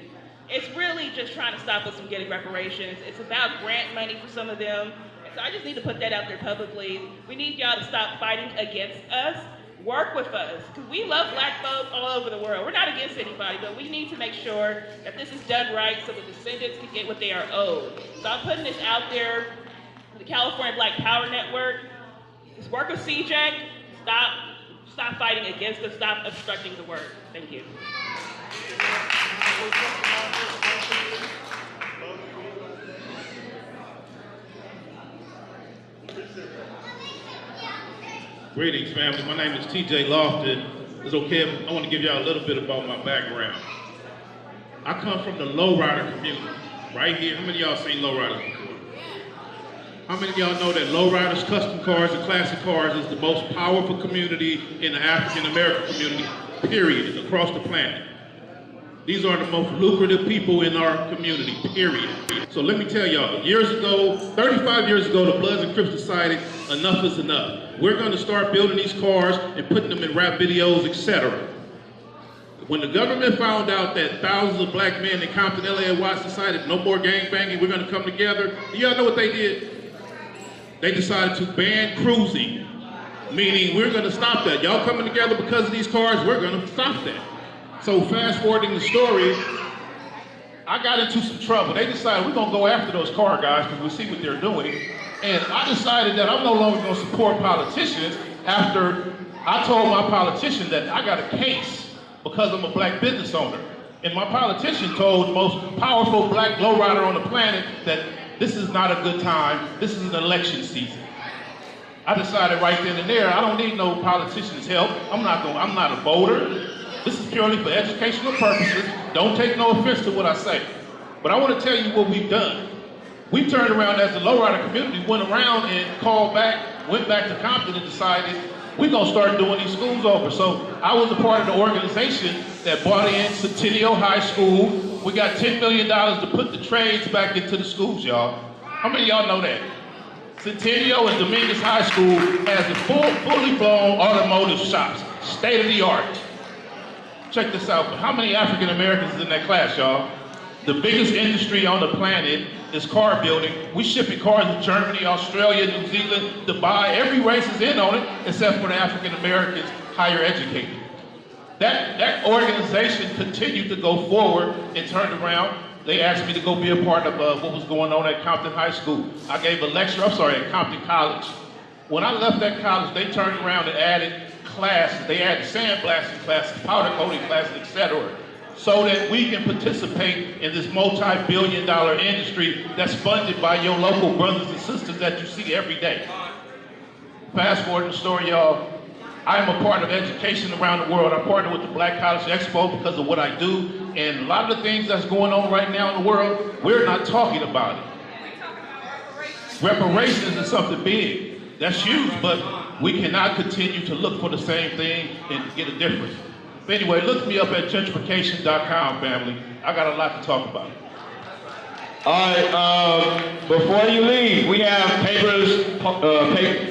[SPEAKER 7] it's really just trying to stop us from getting reparations. It's about grant money for some of them. And so I just need to put that out there publicly. We need y'all to stop fighting against us. Work with us, because we love Black folks all over the world. We're not against anybody, but we need to make sure that this is done right so the descendants can get what they are owed. So I'm putting this out there. The California Black Power Network, just work with CJEC. Stop fighting against us. Stop obstructing the work. Thank you.
[SPEAKER 16] Greetings, family. My name is TJ Lofton. It's okay if I want to give y'all a little bit about my background. I come from the lowrider community, right here. How many of y'all seen lowriders before? How many of y'all know that lowriders, custom cars, and classic cars is the most powerful community in the African American community, period, across the planet? These are the most lucrative people in our community, period. So let me tell y'all, years ago, 35 years ago, the Bloods and Crips decided enough is enough. We're gonna start building these cars and putting them in rap videos, etc. When the government found out that thousands of Black men in Compton, LA, and Watts decided no more gang banging, we're gonna come together, y'all know what they did? They decided to ban cruising, meaning we're gonna stop that. Y'all coming together because of these cars, we're gonna stop that. So fast forwarding the story, I got into some trouble. They decided we're gonna go after those car guys because we see what they're doing. And I decided that I'm no longer gonna support politicians after I told my politician that I got a case because I'm a Black business owner. And my politician told the most powerful Black lowrider on the planet that this is not a good time, this is an election season. I decided right then and there, I don't need no politician's help. I'm not a voter. This is purely for educational purposes. Don't take no offense to what I say. But I want to tell you what we've done. We turned around as the lowrider community, went around and called back, went back to Compton and decided we're going to start doing these schools over. So I was a part of the organization that brought in Centennial High School. We got $10 million to put the trades back into the schools, y'all. How many of y'all know that? Centennial and Dominguez High School has a fully blown automotive shops, state of the art. Check this out. How many African Americans is in that class, y'all? The biggest industry on the planet is car building. We shipping cars to Germany, Australia, New Zealand, Dubai. Every race is in on it, except for the African Americans higher educated. That organization continued to go forward and turned around. They asked me to go be a part of what was going on at Compton High School. I gave a lecture, at Compton College. When I left that college, they turned around and added classes. They added sandblasting classes, powder coating classes, etc., so that we can participate in this multi-billion-dollar industry that's funded by your local brothers and sisters that you see every day. Fast forward the story, y'all. I am a part of education around the world. I partner with the Black College Expo because of what I do. And a lot of the things that's going on right now in the world, we're not talking about it. Reparations is something big. That's huge, but we cannot continue to look for the same thing and get a difference. But anyway, look me up at gentrification.com, family. I got a lot to talk about.
[SPEAKER 1] All right, before you leave, we have papers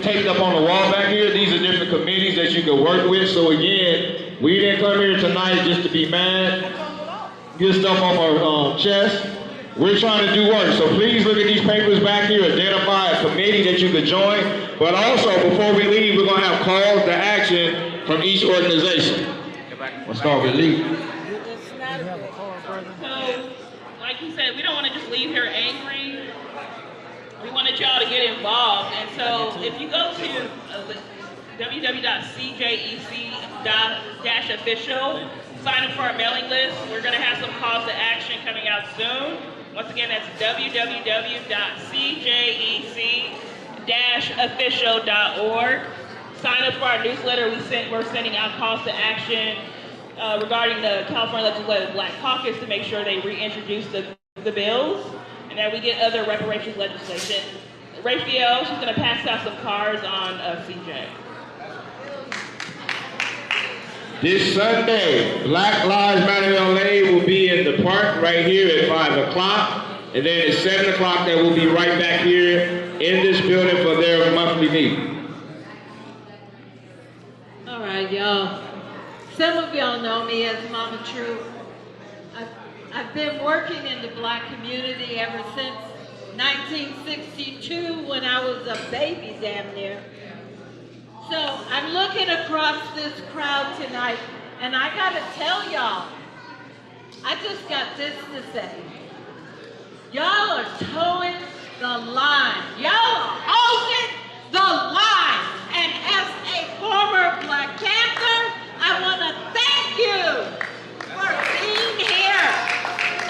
[SPEAKER 1] taped up on the wall back here. These are different committees that you can work with. So again, we didn't come here tonight just to be mad, get stuff off our chest. We're trying to do work. So please look at these papers back here, identify a committee that you could join. But also, before we leave, we're gonna have calls to action from each organization. Let's start with Lee.
[SPEAKER 3] So, like you said, we don't want to just leave here angry. We wanted y'all to get involved. And so, if you go to www.cjec.official, sign up for our mailing list. We're going to have some calls to action coming out soon. Once again, that's www.cjec-official.org. Sign up for our newsletter. We're sending out calls to action regarding the California Legislative Black Caucus to make sure they reintroduce the bills and that we get other reparations legislation. Raphael, she's going to pass out some cards on CJ.
[SPEAKER 1] This Sunday, Black Lives Matter LA will be in the park right here at 5 o'clock. And then at 7 o'clock, they will be right back here in this building for their monthly meeting.
[SPEAKER 17] All right, y'all. Some of y'all know me as Mama True. I've been working in the Black community ever since 1962 when I was a baby damn near. So I'm looking across this crowd tonight and I gotta tell y'all, I just got this to say. Y'all are towing the line. Y'all are holding the line. And as a former Black Panther, I want to thank you for being here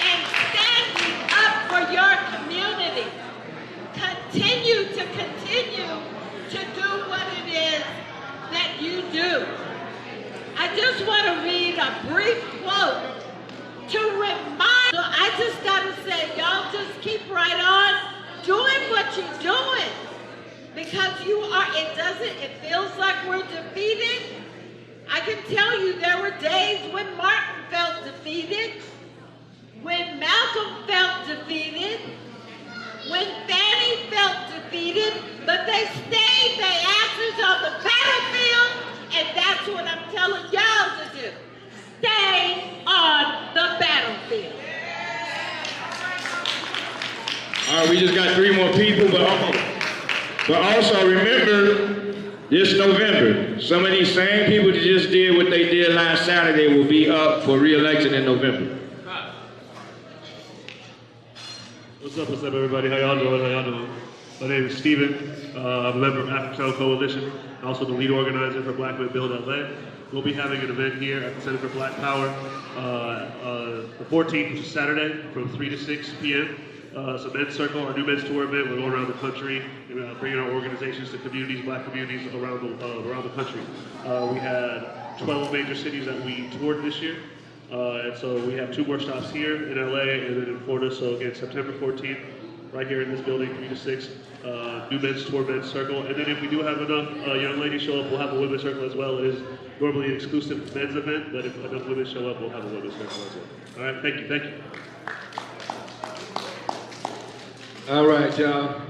[SPEAKER 17] and standing up for your community. Continue to do what it is that you do. I just want to read a brief quote to remind. So I just got to say, y'all just keep right on doing what you're doing. Because you are, it feels like we're defeated. I can tell you there were days when Martin felt defeated, when Malcolm felt defeated, when Fanny felt defeated, but they stayed their asses on the battlefield, and that's what I'm telling y'all to do. Stay on the battlefield.
[SPEAKER 1] All right, we just got 3 more people, but also remember, this November, some of these same people that just did what they did last Saturday will be up for re-election in November.
[SPEAKER 18] What's up, everybody? How y'all doing? My name is Steven. I'm a member of African Coalition, also the lead organizer for Black Men Build LA. We'll be having an event here at the Center for Black Power the 14th, which is Saturday, from 3 to 6 p.m. It's a men's circle, our new men's tournament. We're going around the country, bringing our organizations to communities, Black communities around the country. We had 12 major cities that we toured this year. And so we have 2 workshops here in LA and then in Florida. So again, September 14th, right here in this building, 3 to 6, New Men's Tour Men's Circle. And then if we do have enough young ladies show up, we'll have a women's circle as well. It is normally an exclusive men's event, but if enough women show up, we'll have a women's circle as well. All right, thank you, thank you.
[SPEAKER 4] All right, y'all.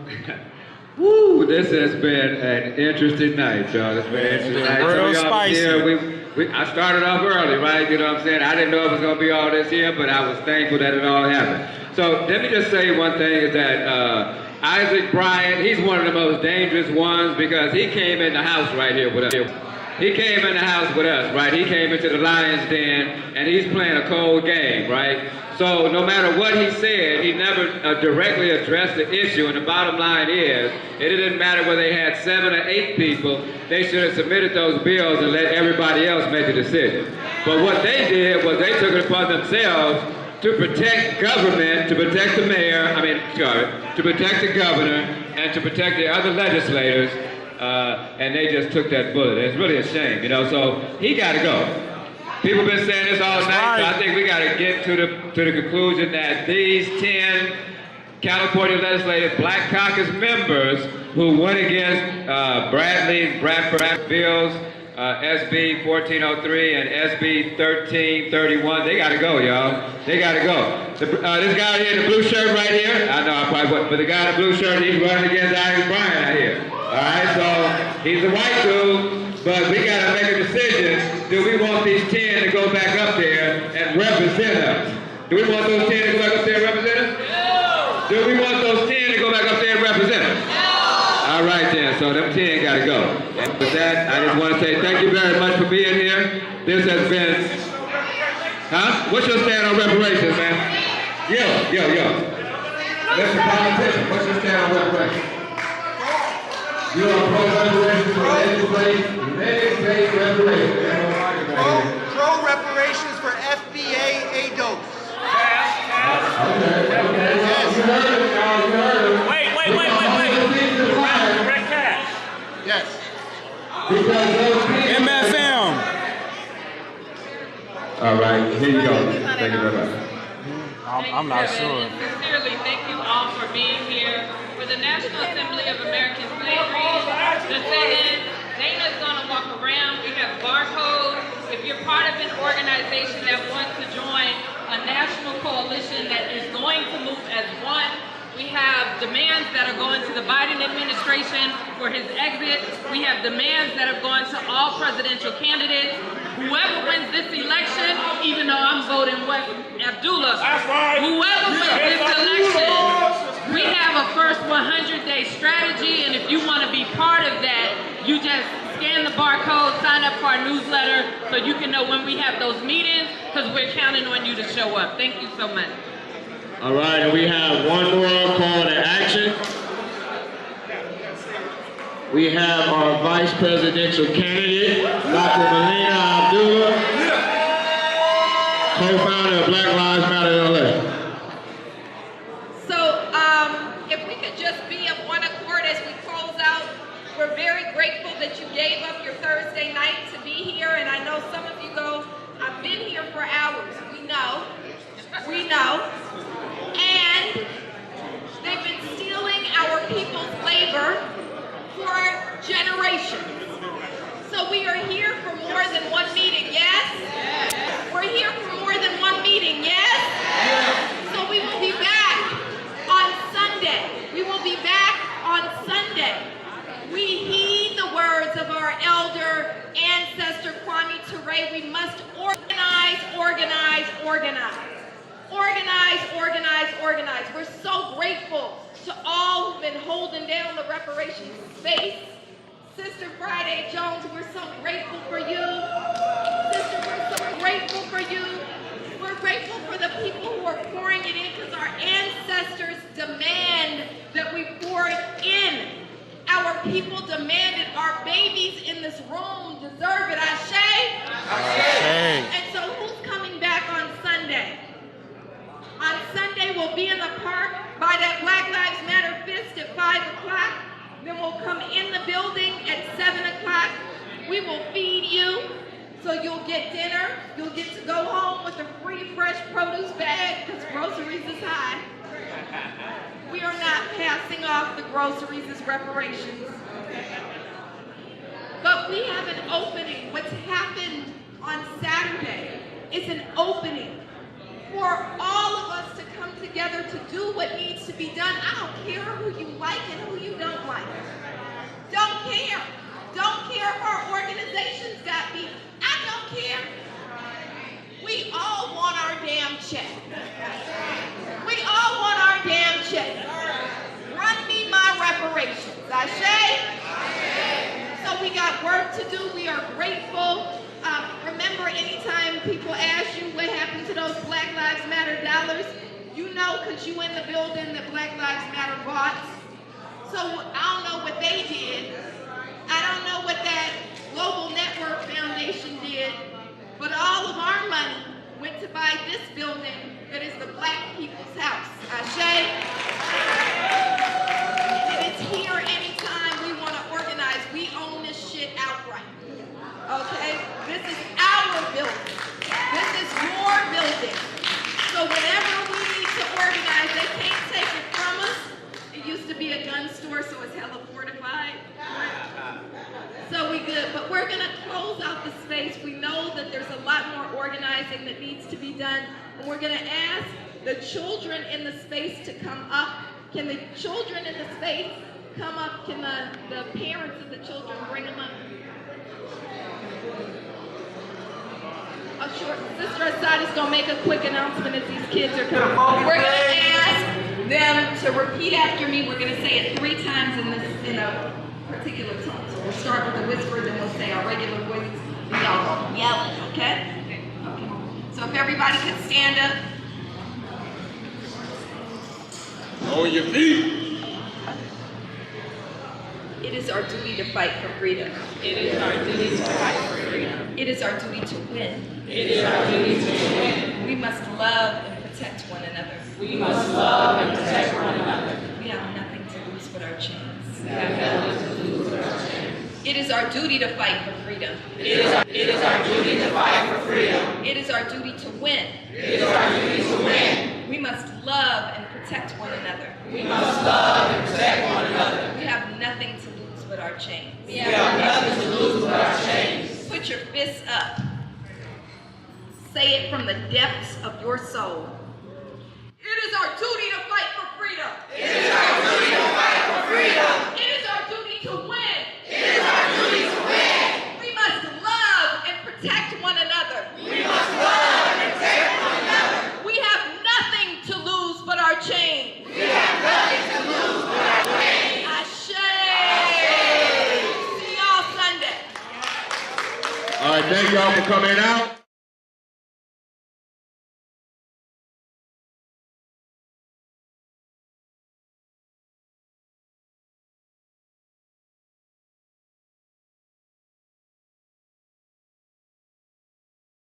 [SPEAKER 4] Woo, this has been an interesting night, y'all. It's been an interesting night.
[SPEAKER 2] Real spicy.
[SPEAKER 4] I started off early, right? You know what I'm saying? I didn't know it was going to be all this here, but I was thankful that it all happened. So let me just say one thing is that Isaac Bryant, he's one of the most dangerous ones because he came in the house right here with us. He came in the house with us, right? He came into the lion's den, and he's playing a cold game, right? So no matter what he said, he never directly addressed the issue, and the bottom line is, it didn't matter whether they had 7 or 8 people, they should have submitted those bills and let everybody else make the decision. But what they did was they took it upon themselves to protect government, to protect the mayor, to protect the governor, and to protect the other legislators, and they just took that bullet. It's really a shame, you know, so he got to go. People have been saying this all night, so I think we got to get to the conclusion that these 10 California Legislative Black Caucus members who went against Bradford bills, SB 1403 and SB 1331, they got to go, y'all. They got to go. This guy here in the blue shirt right here, I know I probably wouldn't, but the guy in the blue shirt, he's running against Isaac Bryant out here. All right, so he's a white dude, but we got to make a decision. Do we want these 10 to go back up there and represent us? Do we want those 10 to go back up there and represent us? No. Do we want those 10 to go back up there and represent us? No. All right then, so them 10 got to go. And with that, I just want to say thank you very much for being here. This has been, what's your stand on reparations, man? Yo. Mr. Politician, what's your stand on reparations? You are pro-reparations for legislate reparations.
[SPEAKER 19] Pro-reparations for FBA ADOS.
[SPEAKER 4] Okay.
[SPEAKER 19] Yes.
[SPEAKER 4] You heard it, y'all. You heard it.
[SPEAKER 11] Wait. Red cat.
[SPEAKER 19] Yes.
[SPEAKER 2] MFM.
[SPEAKER 4] All right, here you go. Thank you very much.
[SPEAKER 2] I'm not sure.
[SPEAKER 7] Sincerely, thank you all for being here. For the National Assembly of American Slavery, the Senate, Dana's going to walk around. We have barcodes. If you're part of an organization that wants to join a national coalition that is going to move as one, we have demands that are going to the Biden administration for his exit. We have demands that have gone to all presidential candidates. Whoever wins this election, even though I'm voting with Abdullah, whoever wins this election, we have a first 100-day strategy, and if you want to be part of that, you just scan the barcode, sign up for our newsletter, so you can know when we have those meetings, because we're counting on you to show up. Thank you so much.
[SPEAKER 1] All right, and we have one more call to action. We have our vice presidential candidate, Dr. Melina Abdullah, co-founder of Black Lives Matter LA.
[SPEAKER 20] So, if we could just be of one accord as we close out, we're very grateful that you gave up your Thursday night to be here, and I know some of you go, I've been here for hours. We know. And they've been stealing our people's labor for generations. So we are here for more than one meeting, yes? We're here for more than one meeting, yes? So we will be back on Sunday. We heed the words of our elder ancestor Kwame Ture. We must organize. We're so grateful to all who've been holding down the reparations space. Sister Friday Jones, we're so grateful for you. Sister, we're so grateful for you. We're grateful for the people who are pouring it in because our ancestors demand that we pour it in. Our people demand it. Our babies in this room deserve it. Ashe?
[SPEAKER 2] Ashe.
[SPEAKER 20] And so who's coming back on Sunday? On Sunday, we'll be in the park by that Black Lives Matter fist at 5 o'clock. Then we'll come in the building at 7 o'clock. We will feed you, so you'll get dinner. You'll get to go home with a pricing off the groceries is reparations. But we have an opening. What's happened on Saturday is an opening for all of us to come together to do what needs to be done. I don't care who you like and who you don't like. Don't care. Don't care if our organizations got beat. I don't care. We all want our damn check. We all want our damn check. Run me my reparations. Ashe? So we got work to do. We are grateful. Remember, anytime people ask you what happened to those Black Lives Matter dollars, you know because you in the building that Black Lives Matter bought. So I don't know what they did. I don't know what that Global Network Foundation did, but all of our money went to buy this building that is the Black people's house. Ashe? And it's here anytime we want to organize. We own this shit outright. Okay? This is our building. This is your building. So whenever we need to organize, they can't take it from us. It used to be a gun store, so it's hella fortified. So we good, but we're gonna close out the space. We know that there's a lot more organizing that needs to be done, and we're gonna ask the children in the space to come up. Can the children in the space come up? Can the parents of the children bring them up? Oh, sure. Sister Assad is gonna make a quick announcement as these kids are coming. We're gonna ask them to repeat after me. We're gonna say it 3 times in a particular tone. So we'll start with a whisper, then we'll say our regular voices. We all go yelling, okay? Okay. So if everybody could stand up.
[SPEAKER 16] On your feet.
[SPEAKER 20] It is our duty to fight for freedom. It is our duty to fight for freedom. It is our duty to win. It is our duty to win. We must love and protect one another. We must love and protect one another. We have nothing to lose but our chains. We have nothing to lose but our chains. It is our duty to fight for freedom. It is our duty to fight for freedom. It is our duty to win. It is our duty to win. We must love and protect one another. We must love and protect one another. We have nothing to lose but our chains. We have nothing to lose but our chains. Put your fists up. Say it from the depths of your soul. It is our duty to fight for freedom. It is our duty to fight for freedom. It is our duty to win. It is our duty to win. We must love and protect one another. We must love and protect one another. We have nothing to lose but our chains. We have nothing to lose but our chains. Ashe. See y'all Sunday.
[SPEAKER 1] All right, thank y'all for coming out.